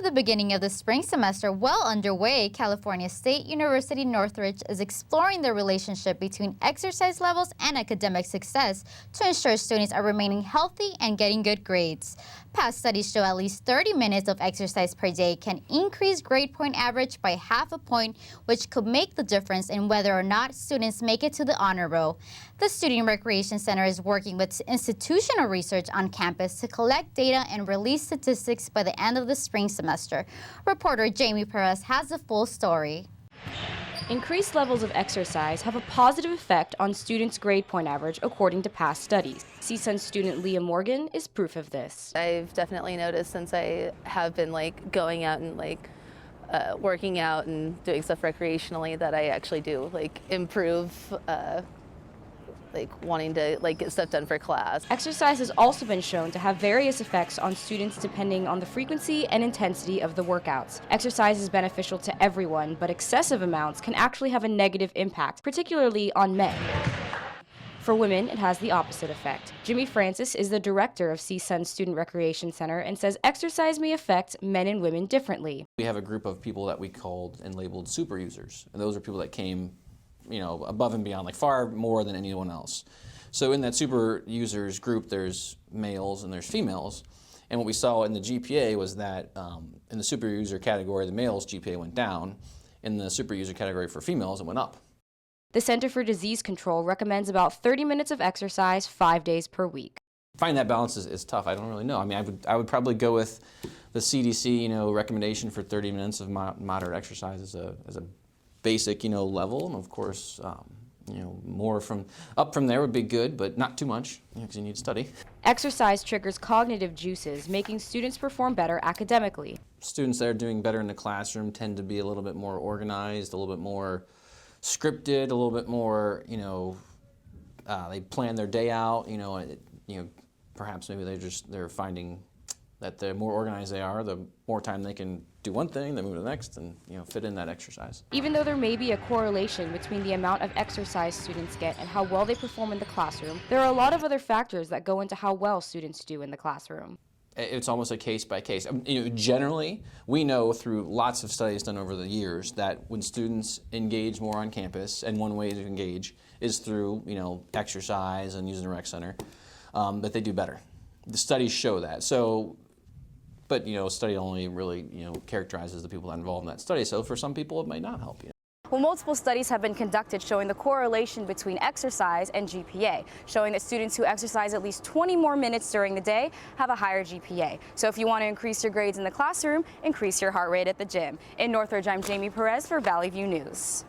With the beginning of the spring semester well underway, California State University Northridge is exploring the relationship between exercise levels and academic success to ensure students are remaining healthy and getting good grades. Past studies show at least 30 minutes of exercise per day can increase grade point average by half a point, which could make the difference in whether or not students make it to the honor roll. The Student Recreation Center is working with institutional research on campus to collect data and release statistics by the end of the spring semester. Reporter Jamie Perez has the full story. Increased levels of exercise have a positive effect on students' grade point average, according to past studies. CSUN student Leah Morgan is proof of this. I've definitely noticed since I have been going out and working out and doing stuff recreationally that I actually do improve wanting to get stuff done for class. Exercise has also been shown to have various effects on students depending on the frequency and intensity of the workouts. Exercise is beneficial to everyone, but excessive amounts can actually have a negative impact, particularly on men. For women, it has the opposite effect. Jimmy Francis is the director of CSUN Student Recreation Center and says exercise may affect men and women differently. We have a group of people that we called and labeled super users, and those are people that came above and beyond, far more than anyone else. So in that super users group, there's males and there's females. And what we saw in the GPA was that in the super user category, the males' GPA went down. In the super user category for females, it went up. The Center for Disease Control recommends about 30 minutes of exercise 5 days per week. Finding that balance is tough. I don't really know. I mean, I would probably go with the CDC, recommendation for 30 minutes of moderate exercise as a basic, level, and of course, more up from there would be good, but not too much, because you need to study. Exercise triggers cognitive juices, making students perform better academically. Students that are doing better in the classroom tend to be a little bit more organized, a little bit more scripted, a little bit more, they plan their day out, perhaps maybe they're finding that the more organized they are, the more time they can do one thing, then move to the next, and fit in that exercise. Even though there may be a correlation between the amount of exercise students get and how well they perform in the classroom, there are a lot of other factors that go into how well students do in the classroom. It's almost a case by case. Generally, we know through lots of studies done over the years that when students engage more on campus, and one way to engage is through exercise and using the rec center, that they do better. The studies show that. But study only really characterizes the people that are involved in that study. So for some people, it might not help. Well, multiple studies have been conducted showing the correlation between exercise and GPA, showing that students who exercise at least 20 more minutes during the day have a higher GPA. So if you want to increase your grades in the classroom, increase your heart rate at the gym. In Northridge, I'm Jamie Perez for Valley View News.